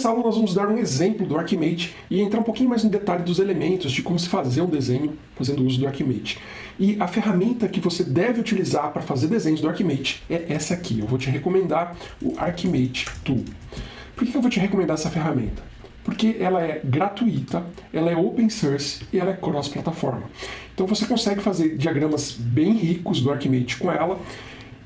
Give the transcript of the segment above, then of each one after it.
nessa aula nós vamos dar um exemplo do Archimate e entrar um pouquinho mais no detalhe dos elementos, de como se fazer um desenho fazendo uso do Archimate. E a ferramenta que você deve utilizar para fazer desenhos do Archimate é essa aqui. Eu vou te recomendar o Archimate Tool. Por que eu vou te recomendar essa ferramenta? Porque ela é gratuita, ela é open source e ela é cross-plataforma. Então você consegue fazer diagramas bem ricos do Archimate com ela,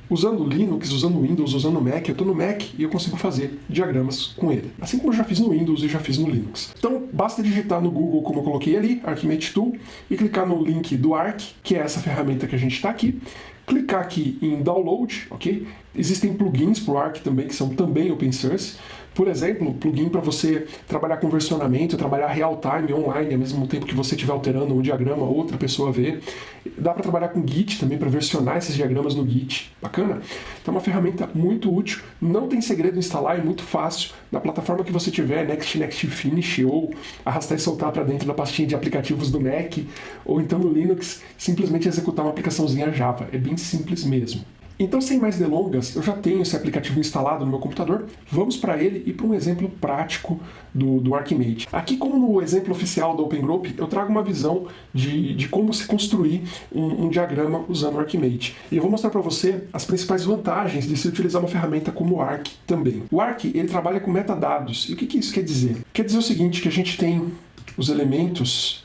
usando Linux, usando Windows, usando Mac. Eu estou no Mac e eu consigo fazer diagramas com ele. Assim como eu já fiz no Windows e já fiz no Linux. Então basta digitar no Google, como eu coloquei ali, Archimate Tool, e clicar no link do Arch, que é essa ferramenta que a gente está aqui. Clicar aqui em Download, ok? Existem plugins para o Arch também, que são também open source. Por exemplo, plugin para você trabalhar com versionamento, trabalhar real-time, online, ao mesmo tempo que você estiver alterando um diagrama, outra pessoa vê. Dá para trabalhar com Git também, para versionar esses diagramas no Git. Bacana? Então é uma ferramenta muito útil, não tem segredo instalar, é muito fácil. Na plataforma que você tiver, Next Finish, ou arrastar e soltar para dentro da pastinha de aplicativos do Mac, ou então no Linux, simplesmente executar uma aplicaçãozinha Java. É bem simples mesmo. Então, sem mais delongas, eu já tenho esse aplicativo instalado no meu computador. Vamos para ele e para um exemplo prático do Archimate. Aqui, como no exemplo oficial do Open Group, eu trago uma visão de como se construir um diagrama usando o Archimate. E eu vou mostrar para você as principais vantagens de se utilizar uma ferramenta como o Arch também. O Arch, ele trabalha com metadados. E o que isso quer dizer? Quer dizer o seguinte, que a gente tem os elementos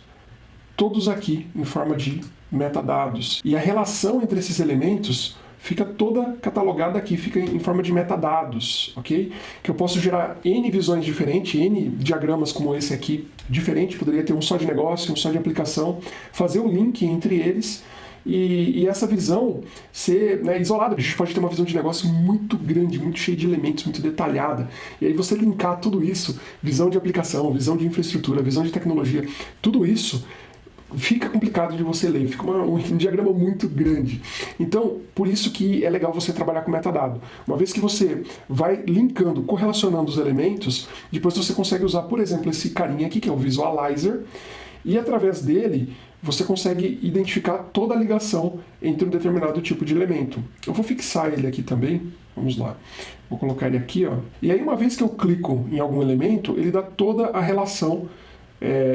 todos aqui em forma de metadados. E a relação entre esses elementos fica toda catalogada aqui, fica em forma de metadados, ok? Que eu posso gerar N visões diferentes, N diagramas como esse aqui, diferente, poderia ter um só de negócio, um só de aplicação, fazer o link entre eles e essa visão ser isolada. A gente pode ter uma visão de negócio muito grande, muito cheia de elementos, muito detalhada. E aí você linkar tudo isso, visão de aplicação, visão de infraestrutura, visão de tecnologia, tudo isso fica complicado de você ler, fica um diagrama muito grande. Então, por isso que é legal você trabalhar com metadado. Uma vez que você vai linkando, correlacionando os elementos, depois você consegue usar, por exemplo, esse carinha aqui, que é o Visualizer, e através dele você consegue identificar toda a ligação entre um determinado tipo de elemento. Eu vou fixar ele aqui também, vamos lá. Vou colocar ele aqui, ó. E aí, uma vez que eu clico em algum elemento, ele dá toda a relação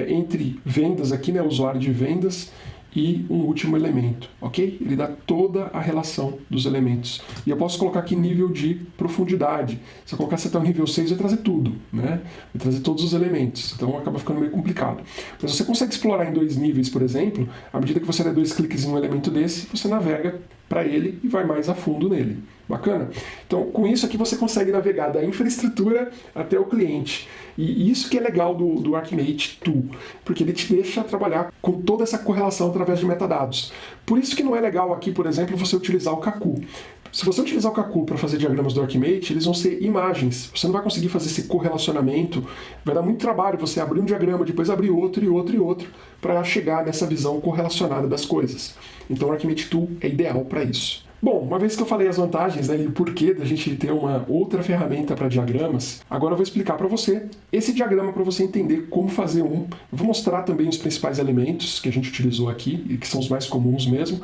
entre vendas aqui, né, usuário de vendas, e um último elemento, ok? Ele dá toda a relação dos elementos. E eu posso colocar aqui nível de profundidade. Se eu colocasse até o nível 6, vai trazer tudo, né? Vai trazer todos os elementos. Então acaba ficando meio complicado. Mas você consegue explorar em 2 níveis, por exemplo. À medida que você der 2 cliques em um elemento desse, você navega para ele e vai mais a fundo nele. Bacana? Então, com isso aqui você consegue navegar da infraestrutura até o cliente. E isso que é legal do Archimate Tool, porque ele te deixa trabalhar com toda essa correlação através de metadados. Por isso que não é legal aqui, por exemplo, você utilizar o Kaku. Se você utilizar o Kaku para fazer diagramas do Archimate, eles vão ser imagens. Você não vai conseguir fazer esse correlacionamento. Vai dar muito trabalho você abrir um diagrama, depois abrir outro e outro e outro, para chegar nessa visão correlacionada das coisas. Então o Archimate Tool é ideal para isso. Bom, uma vez que eu falei as vantagens, né, e o porquê da gente ter uma outra ferramenta para diagramas, agora eu vou explicar para você esse diagrama para você entender como fazer um. Eu vou mostrar também os principais elementos que a gente utilizou aqui, e que são os mais comuns mesmo.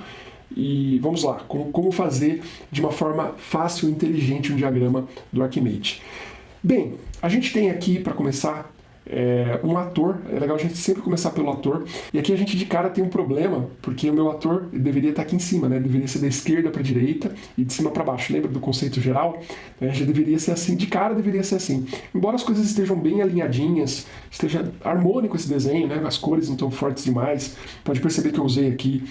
E vamos lá, como fazer de uma forma fácil e inteligente um diagrama do Archimate. Bem, a gente tem aqui, para começar, um ator. É legal a gente sempre começar pelo ator. E aqui a gente de cara tem um problema, porque o meu ator deveria estar aqui em cima, né? Deveria ser da esquerda para a direita e de cima para baixo. Lembra do conceito geral? Já deveria ser assim, de cara deveria ser assim. Embora as coisas estejam bem alinhadinhas, esteja harmônico esse desenho, né? As cores não estão fortes demais. Pode perceber que eu usei aqui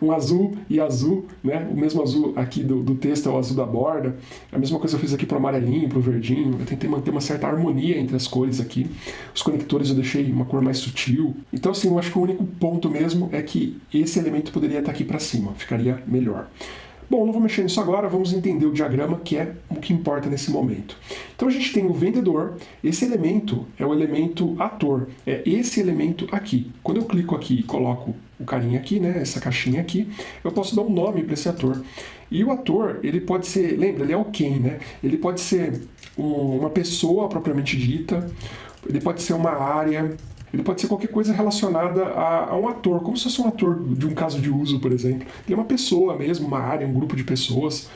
um azul e azul, né? O mesmo azul aqui do texto é o azul da borda. A mesma coisa eu fiz aqui para o amarelinho, para o verdinho. Eu tentei manter uma certa harmonia entre as cores aqui. Os conectores eu deixei uma cor mais sutil. Então, assim, eu acho que o único ponto mesmo é que esse elemento poderia estar aqui para cima, ficaria melhor. Bom, não vou mexer nisso agora, vamos entender o diagrama, que é o que importa nesse momento. Então a gente tem o vendedor, esse elemento é o elemento ator, é esse elemento aqui. Quando eu clico aqui e coloco o carinha aqui, né, essa caixinha aqui, eu posso dar um nome para esse ator. E o ator, ele pode ser, lembra, ele é o quem, né? Ele pode ser uma pessoa propriamente dita, ele pode ser uma área, ele pode ser qualquer coisa relacionada a um ator, como se fosse um ator de um caso de uso, por exemplo. Ele é uma pessoa mesmo, uma área, um grupo de pessoas.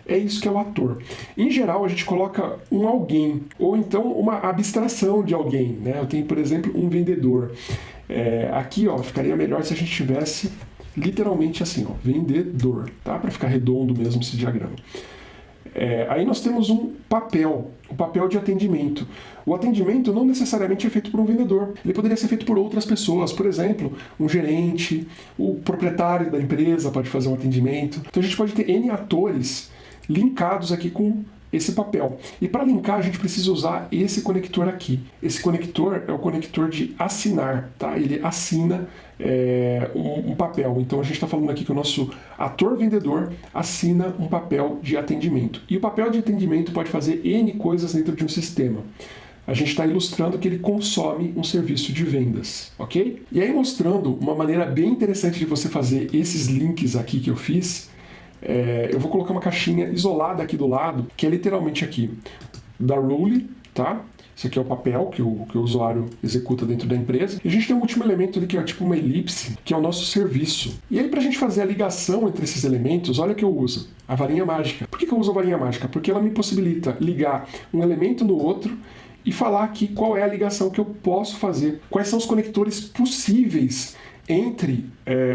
É isso que é o ator. Em geral, a gente coloca um alguém, ou então uma abstração de alguém, né? Eu tenho, por exemplo, um vendedor. Aqui, ó, ficaria melhor se a gente tivesse literalmente assim, ó, vendedor, tá? Para ficar redondo mesmo esse diagrama. Aí nós temos um papel, o papel de atendimento. O atendimento não necessariamente é feito por um vendedor. Ele poderia ser feito por outras pessoas. Por exemplo, um gerente, o proprietário da empresa pode fazer um atendimento. Então a gente pode ter N atores linkados aqui com esse papel. E para linkar a gente precisa usar esse conector aqui. Esse conector é o conector de assinar, tá? Ele assina um papel. Então a gente está falando aqui que o nosso ator vendedor assina um papel de atendimento. E o papel de atendimento pode fazer N coisas dentro de um sistema. A gente está ilustrando que ele consome um serviço de vendas, ok? E aí mostrando uma maneira bem interessante de você fazer esses links aqui que eu fiz, eu vou colocar uma caixinha isolada aqui do lado, que é literalmente aqui, da Role, tá? Esse aqui é o papel que o usuário executa dentro da empresa. E a gente tem um último elemento ali que é tipo uma elipse, que é o nosso serviço. E aí, para a gente fazer a ligação entre esses elementos, olha o que eu uso, a varinha mágica. Por que eu uso a varinha mágica? Porque ela me possibilita ligar um elemento no outro e falar aqui qual é a ligação que eu posso fazer, quais são os conectores possíveis entre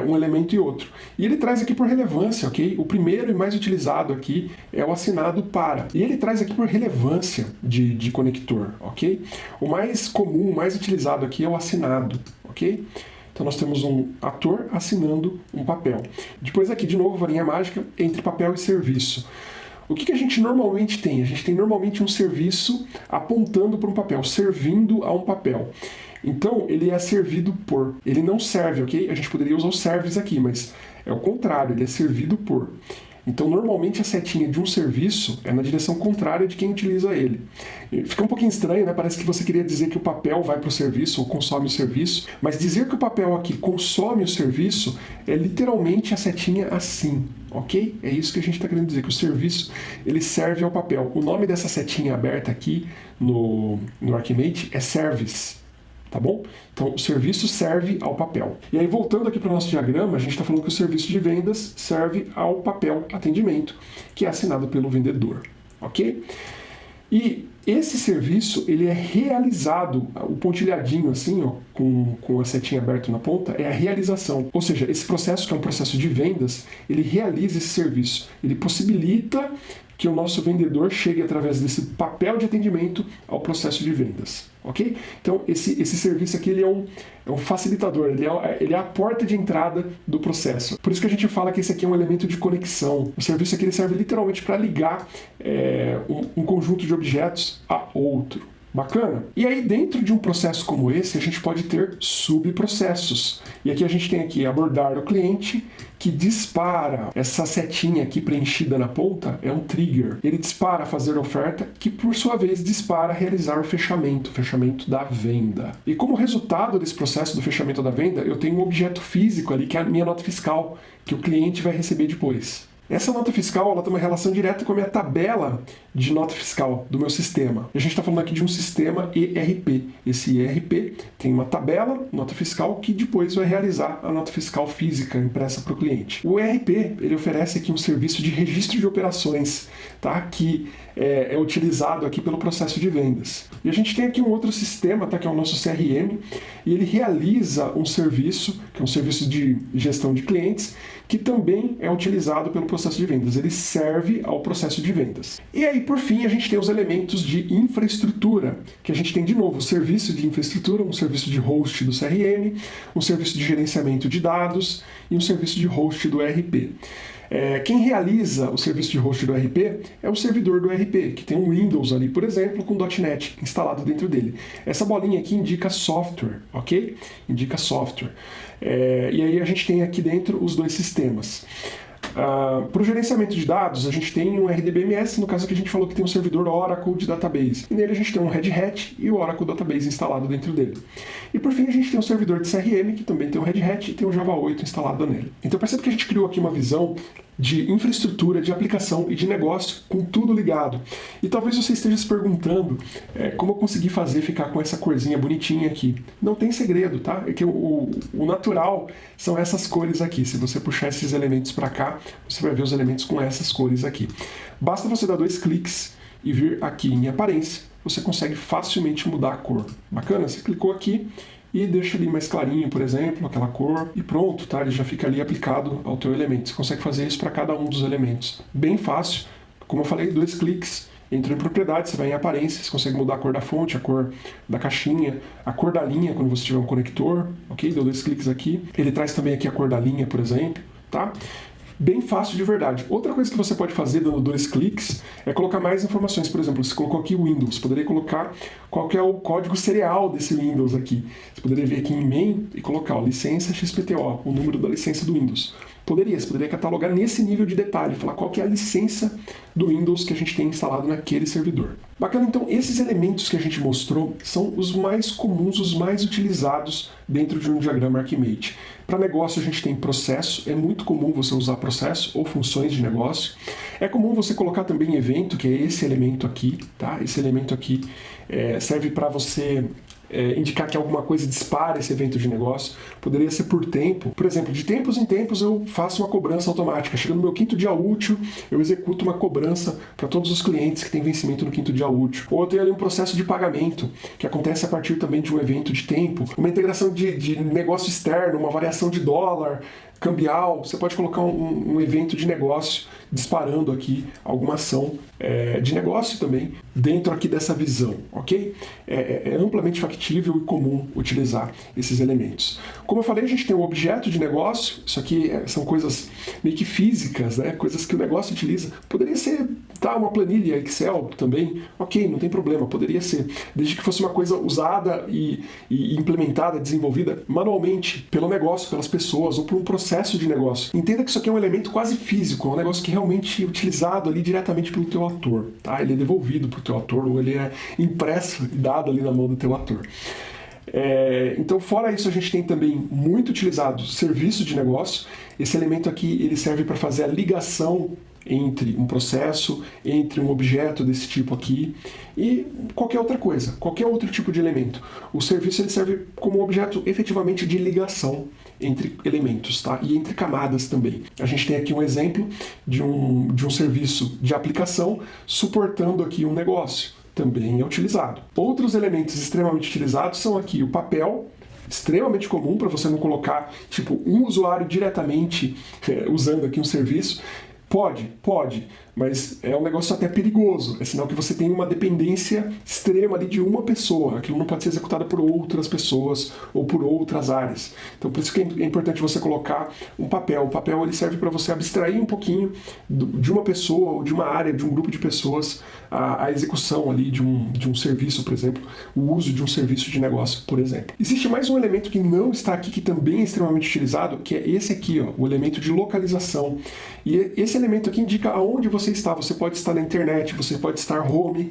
um elemento e outro. E ele traz aqui por relevância, ok? O primeiro e mais utilizado aqui é o assinado para. E ele traz aqui por relevância de conector, ok? O mais comum, o mais utilizado aqui é o assinado, ok? Então nós temos um ator assinando um papel. Depois aqui, de novo, varinha mágica entre papel e serviço. O que a gente normalmente tem? A gente tem normalmente um serviço apontando para um papel, servindo a um papel. Então, ele é servido por. Ele não serve, ok? A gente poderia usar o service aqui, mas é o contrário, ele é servido por. Então, normalmente a setinha de um serviço é na direção contrária de quem utiliza ele. Fica um pouquinho estranho, né? Parece que você queria dizer que o papel vai para o serviço ou consome o serviço, mas dizer que o papel aqui consome o serviço é literalmente a setinha assim, ok? É isso que a gente está querendo dizer, que o serviço ele serve ao papel. O nome dessa setinha aberta aqui no Archimate é Service. Tá bom? Então, o serviço serve ao papel. E aí, voltando aqui para o nosso diagrama, a gente está falando que o serviço de vendas serve ao papel atendimento, que é assinado pelo vendedor, ok? E esse serviço, ele é realizado, o pontilhadinho assim, ó, com a setinha aberta na ponta, é a realização. Ou seja, esse processo, que é um processo de vendas, ele realiza esse serviço. Ele possibilita que o nosso vendedor chegue através desse papel de atendimento ao processo de vendas, ok? Então, esse serviço aqui ele é um facilitador, ele é a porta de entrada do processo. Por isso que a gente fala que esse aqui é um elemento de conexão. O serviço aqui ele serve literalmente para ligar um conjunto de objetos a outro. Bacana? E aí, dentro de um processo como esse, a gente pode ter subprocessos. E aqui a gente tem aqui abordar o cliente, que dispara essa setinha aqui preenchida na ponta, é um trigger. Ele dispara fazer oferta, que por sua vez dispara realizar o fechamento da venda. E como resultado desse processo do fechamento da venda, eu tenho um objeto físico ali, que é a minha nota fiscal, que o cliente vai receber depois. Essa nota fiscal ela tem uma relação direta com a minha tabela de nota fiscal do meu sistema. A gente está falando aqui de um sistema ERP. Esse ERP tem uma tabela, nota fiscal, que depois vai realizar a nota fiscal física impressa para o cliente. O ERP ele oferece aqui um serviço de registro de operações, tá? Que é utilizado aqui pelo processo de vendas. E a gente tem aqui um outro sistema, tá? Que é o nosso CRM, e ele realiza um serviço, que é um serviço de gestão de clientes, que também é utilizado pelo processo de vendas. Ele serve ao processo de vendas. E aí, por fim, a gente tem os elementos de infraestrutura, que a gente tem, de novo, o serviço de infraestrutura, um serviço de host do CRM, um serviço de gerenciamento de dados e um serviço de host do ERP. Quem realiza o serviço de host do ERP é o servidor do ERP, que tem um Windows ali, por exemplo, com .NET instalado dentro dele. Essa bolinha aqui indica software, ok? Indica software. E aí a gente tem aqui dentro os dois sistemas. Para o gerenciamento de dados, a gente tem um RDBMS, no caso aqui a gente falou que tem um servidor Oracle de database. E nele a gente tem um Red Hat e o Oracle Database instalado dentro dele. E por fim a gente tem um servidor de CRM, que também tem um Red Hat e tem um Java 8 instalado nele. Então percebe que a gente criou aqui uma visão de infraestrutura, de aplicação e de negócio, com tudo ligado. E talvez você esteja se perguntando como eu consegui fazer ficar com essa corzinha bonitinha aqui. Não tem segredo, tá? É que o natural são essas cores aqui. Se você puxar esses elementos para cá, você vai ver os elementos com essas cores aqui. Basta você dar 2 cliques e vir aqui em aparência, você consegue facilmente mudar a cor. Bacana? Você clicou aqui e deixa ali mais clarinho, por exemplo, aquela cor, e pronto, tá? Ele já fica ali aplicado ao teu elemento. Você consegue fazer isso para cada um dos elementos. Bem fácil. Como eu falei, 2 cliques, entrou em propriedade, você vai em aparência, você consegue mudar a cor da fonte, a cor da caixinha, a cor da linha quando você tiver um conector, ok? Deu 2 cliques aqui. Ele traz também aqui a cor da linha, por exemplo, tá? Bem fácil de verdade. Outra coisa que você pode fazer dando 2 cliques é colocar mais informações. Por exemplo, você colocou aqui o Windows, poderia colocar qual que é o código serial desse Windows aqui. Você poderia vir aqui em main e colocar licença XPTO, o número da licença do Windows. Você poderia catalogar nesse nível de detalhe, falar qual que é a licença do Windows que a gente tem instalado naquele servidor. Bacana, então esses elementos que a gente mostrou são os mais comuns, os mais utilizados dentro de um diagrama Archimate. Para negócio a gente tem processo, é muito comum você usar processo ou funções de negócio. É comum você colocar também evento, que é esse elemento aqui, tá? Esse elemento aqui serve para você indicar que alguma coisa dispara esse evento de negócio. Poderia ser por tempo. Por exemplo, de tempos em tempos eu faço uma cobrança automática. Chega no meu 5º dia útil, eu executo uma cobrança para todos os clientes que têm vencimento no 5º dia útil. Ou eu tenho ali um processo de pagamento, que acontece a partir também de um evento de tempo. Uma integração de negócio externo, uma variação de dólar, cambial. Você pode colocar um evento de negócio disparando aqui alguma ação de negócio também dentro aqui dessa visão, ok? É amplamente factível e comum utilizar esses elementos. Como eu falei, a gente tem um objeto de negócio, isso aqui são coisas meio que físicas, né? Coisas que o negócio utiliza. Poderia ser uma planilha Excel também, ok, não tem problema, poderia ser, desde que fosse uma coisa usada e implementada, desenvolvida manualmente pelo negócio, pelas pessoas ou por um processo de negócio. Entenda que isso aqui é um elemento quase físico, é um negócio que realmente é utilizado ali diretamente pelo teu ator, tá? Ele é devolvido para o teu ator ou ele é impresso e dado ali na mão do teu ator. Então, fora isso, a gente tem também muito utilizado serviço de negócio. Esse elemento aqui ele serve para fazer a ligação entre um processo, entre um objeto desse tipo aqui e qualquer outra coisa, qualquer outro tipo de elemento. O serviço ele serve como um objeto efetivamente de ligação entre elementos, tá? E entre camadas também. A gente tem aqui um exemplo de um serviço de aplicação suportando aqui um negócio. Também é utilizado. Outros elementos extremamente utilizados são aqui o papel, extremamente comum para você não colocar tipo um usuário diretamente usando aqui um serviço. Pode, mas é um negócio até perigoso. É sinal que você tem uma dependência extrema ali de uma pessoa. Aquilo não pode ser executado por outras pessoas ou por outras áreas. Então, por isso que é importante você colocar um papel. O papel ele serve para você abstrair um pouquinho de uma pessoa ou de uma área, de um grupo de pessoas, a execução ali de um serviço, por exemplo, o uso de um serviço de negócio, por exemplo. Existe mais um elemento que não está aqui, que também é extremamente utilizado, que é esse aqui, ó, o elemento de localização. E esse elemento aqui indica aonde você está. Você pode estar na internet, você pode estar home,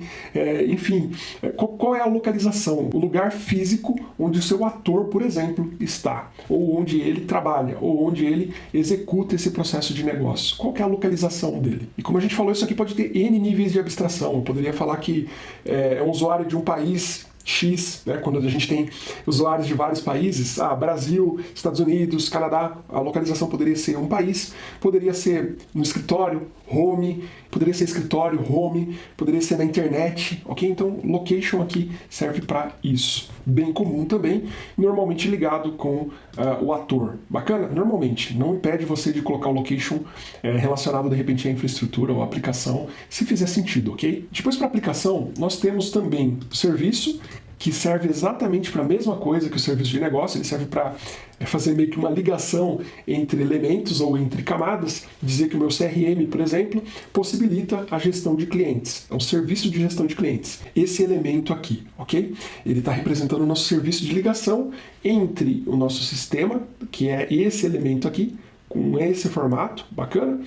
enfim. Qual é a localização? O lugar físico onde o seu ator, por exemplo, está. Ou onde ele trabalha, ou onde ele executa esse processo de negócio. Qual que é a localização dele? E como a gente falou, isso aqui pode ter N níveis de abstração. Eu poderia falar que é um usuário de um país X, né? Quando a gente tem usuários de vários países, Brasil, Estados Unidos, Canadá, a localização poderia ser um país, poderia ser no escritório, home, poderia ser escritório, home, poderia ser na internet, ok? Então, location aqui serve para isso. Bem comum também, normalmente ligado com o ator. Bacana? Normalmente. Não impede você de colocar o location relacionado, de repente, à infraestrutura ou à aplicação, se fizer sentido, ok? Depois, para a aplicação, nós temos também o serviço, que serve exatamente para a mesma coisa que o serviço de negócio. Ele serve para fazer meio que uma ligação entre elementos ou entre camadas, dizer que o meu CRM, por exemplo, possibilita a gestão de clientes. É um serviço de gestão de clientes. Esse elemento aqui, ok? Ele está representando o nosso serviço de ligação entre o nosso sistema, que é esse elemento aqui, com esse formato, bacana,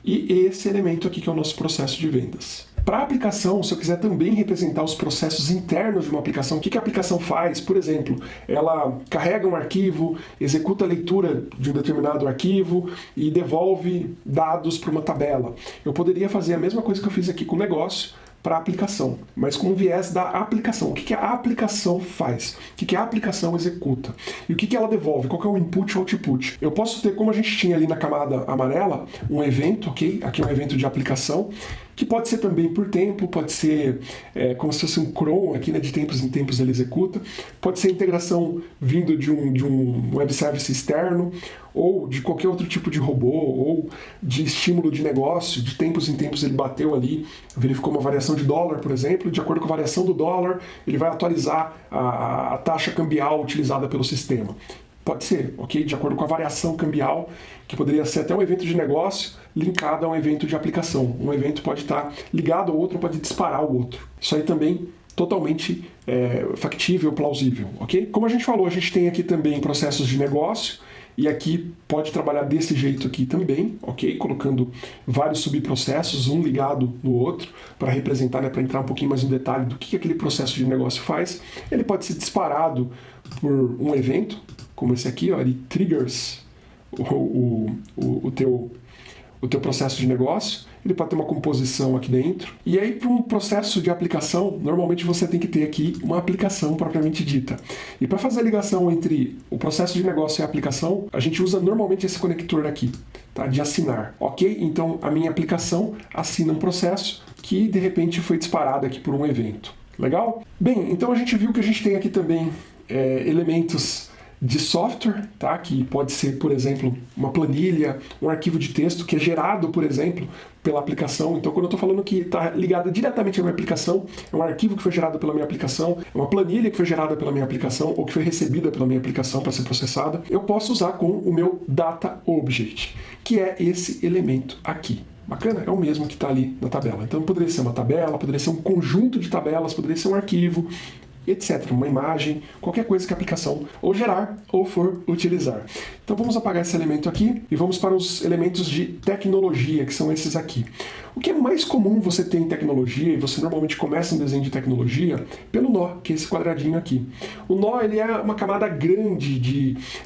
e esse elemento aqui que é o nosso processo de vendas. Para a aplicação, se eu quiser também representar os processos internos de uma aplicação, o que a aplicação faz? Por exemplo, ela carrega um arquivo, executa a leitura de um determinado arquivo e devolve dados para uma tabela. Eu poderia fazer a mesma coisa que eu fiz aqui com o negócio, para a aplicação, mas com o viés da aplicação. O que a aplicação faz? O que a aplicação executa? E o que ela devolve? Qual que é o input e o output? Eu posso ter, como a gente tinha ali na camada amarela, um evento, ok? Aqui é um evento de aplicação, que pode ser também por tempo, pode ser como se fosse um cron, aqui, né, de tempos em tempos ele executa, pode ser integração vindo de um web service externo, ou de qualquer outro tipo de robô, ou de estímulo de negócio, de tempos em tempos ele bateu ali, verificou uma variação de dólar, por exemplo, de acordo com a variação do dólar, ele vai atualizar a taxa cambial utilizada pelo sistema. Pode ser, ok? De acordo com a variação cambial, que poderia ser até um evento de negócio linkado a um evento de aplicação. Um evento pode estar ligado ao outro, pode disparar o outro. Isso aí também totalmente factível, plausível, ok? Como a gente falou, a gente tem aqui também processos de negócio, e aqui pode trabalhar desse jeito aqui também, ok? Colocando vários subprocessos, um ligado no outro, para representar, né, para entrar um pouquinho mais no detalhe do que aquele processo de negócio faz. Ele pode ser disparado por um evento, como esse aqui, ó, ele triggers o teu processo de negócio, ele pode ter uma composição aqui dentro. E aí, para um processo de aplicação, normalmente você tem que ter aqui uma aplicação propriamente dita. E para fazer a ligação entre o processo de negócio e a aplicação, a gente usa normalmente esse conector aqui, tá? De assinar, ok? Então, a minha aplicação assina um processo que, de repente, foi disparado aqui por um evento. Legal? Bem, então a gente viu que a gente tem aqui também elementos de software, tá? Que pode ser, por exemplo, uma planilha, um arquivo de texto que é gerado, por exemplo, pela aplicação. Então, quando eu estou falando que está ligada diretamente à minha aplicação, é um arquivo que foi gerado pela minha aplicação, é uma planilha que foi gerada pela minha aplicação ou que foi recebida pela minha aplicação para ser processada, eu posso usar com o meu Data Object, que é esse elemento aqui. Bacana? É o mesmo que está ali na tabela. Então, poderia ser uma tabela, poderia ser um conjunto de tabelas, poderia ser um arquivo, etc. Uma imagem, qualquer coisa que a aplicação ou gerar ou for utilizar. Então vamos apagar esse elemento aqui e vamos para os elementos de tecnologia, que são esses aqui. O que é mais comum você ter em tecnologia, e você normalmente começa um desenho de tecnologia, pelo nó, que é esse quadradinho aqui. O nó, ele é uma camada grande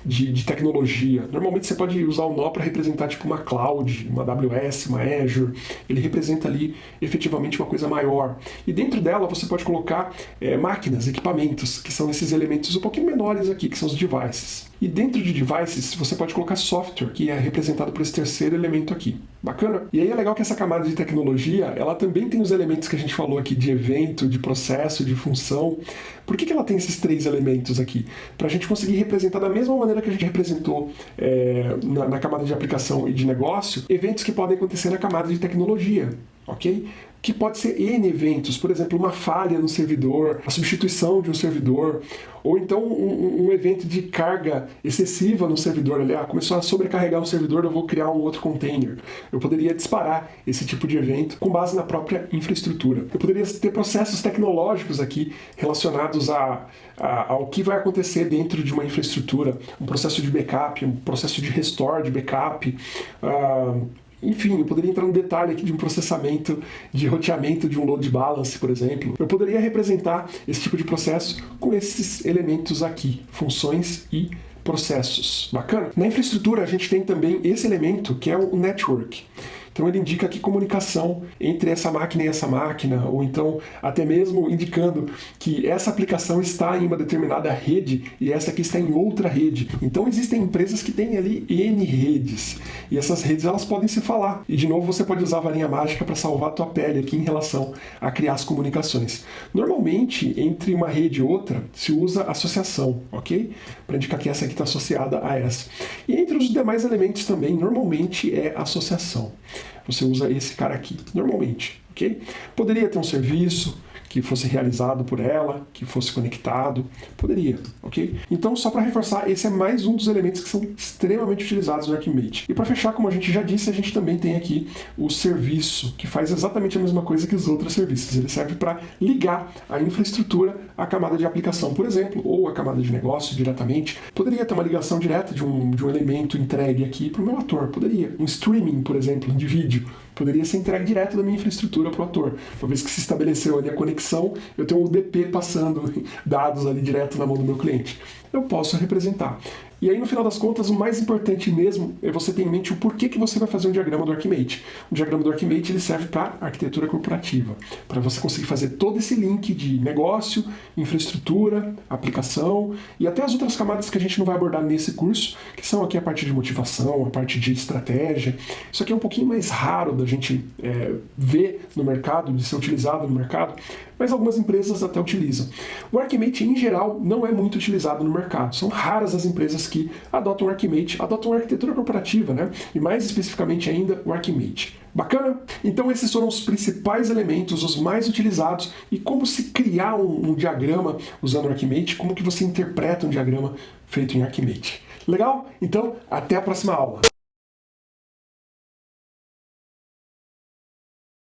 de tecnologia. Normalmente você pode usar o nó para representar tipo uma cloud, uma AWS, uma Azure. Ele representa ali efetivamente uma coisa maior. E dentro dela você pode colocar máquinas, equipamentos, que são esses elementos um pouquinho menores aqui, que são os devices. E dentro de devices você pode colocar software, que é representado por esse terceiro elemento aqui. Bacana? E aí é legal que essa camada de tecnologia, ela também tem os elementos que a gente falou aqui de evento, de processo, de função. Por que ela tem esses três elementos aqui? Para a gente conseguir representar da mesma maneira que a gente representou na camada de aplicação e de negócio, eventos que podem acontecer na camada de tecnologia, ok? Que pode ser N eventos, por exemplo, uma falha no servidor, a substituição de um servidor, ou então um evento de carga excessiva no servidor. Começou a sobrecarregar o servidor, eu vou criar um outro container. Eu poderia disparar esse tipo de evento com base na própria infraestrutura. Eu poderia ter processos tecnológicos aqui relacionados ao que vai acontecer dentro de uma infraestrutura, um processo de backup, um processo de restore de backup, enfim, eu poderia entrar no detalhe aqui de um processamento, de roteamento de um load balance, por exemplo. Eu poderia representar esse tipo de processo com esses elementos aqui, funções e processos. Bacana? Na infraestrutura a gente tem também esse elemento que é o network. Então ele indica aqui comunicação entre essa máquina e essa máquina, ou então até mesmo indicando que essa aplicação está em uma determinada rede e essa aqui está em outra rede. Então existem empresas que têm ali N redes, e essas redes elas podem se falar. E de novo você pode usar a varinha mágica para salvar a tua pele aqui em relação a criar as comunicações. Normalmente, entre uma rede e outra, se usa associação, ok? Para indicar que essa aqui está associada a essa. E entre os demais elementos também, normalmente é associação. Você usa esse cara aqui, normalmente, ok? Poderia ter um serviço que fosse realizado por ela, que fosse conectado, poderia, ok? Então, só para reforçar, esse é mais um dos elementos que são extremamente utilizados no Archimate. E para fechar, como a gente já disse, a gente também tem aqui o serviço, que faz exatamente a mesma coisa que os outros serviços. Ele serve para ligar a infraestrutura à camada de aplicação, por exemplo, ou à camada de negócio diretamente. Poderia ter uma ligação direta de um elemento entregue aqui para o meu ator, poderia. Um streaming, por exemplo, de vídeo. poderia ser entregue direto da minha infraestrutura para o ator. Uma vez que se estabeleceu ali a conexão, eu tenho um UDP passando dados ali direto na mão do meu cliente. Eu posso representar. E aí, no final das contas, o mais importante mesmo é você ter em mente o porquê que você vai fazer um diagrama do Archimate. O diagrama do Archimate ele serve para arquitetura corporativa, para você conseguir fazer todo esse link de negócio, infraestrutura, aplicação e até as outras camadas que a gente não vai abordar nesse curso, que são aqui a parte de motivação, a parte de estratégia. Isso aqui é um pouquinho mais raro da gente ver no mercado, de ser utilizado no mercado, mas algumas empresas até utilizam. O Archimate, em geral, não é muito utilizado no mercado. São raras as empresas que adotam o Archimate, adotam a arquitetura corporativa, né? E mais especificamente ainda o Archimate. Bacana? Então esses foram os principais elementos, os mais utilizados, e como se criar um diagrama usando o Archimate, como que você interpreta um diagrama feito em Archimate. Legal? Então, até a próxima aula!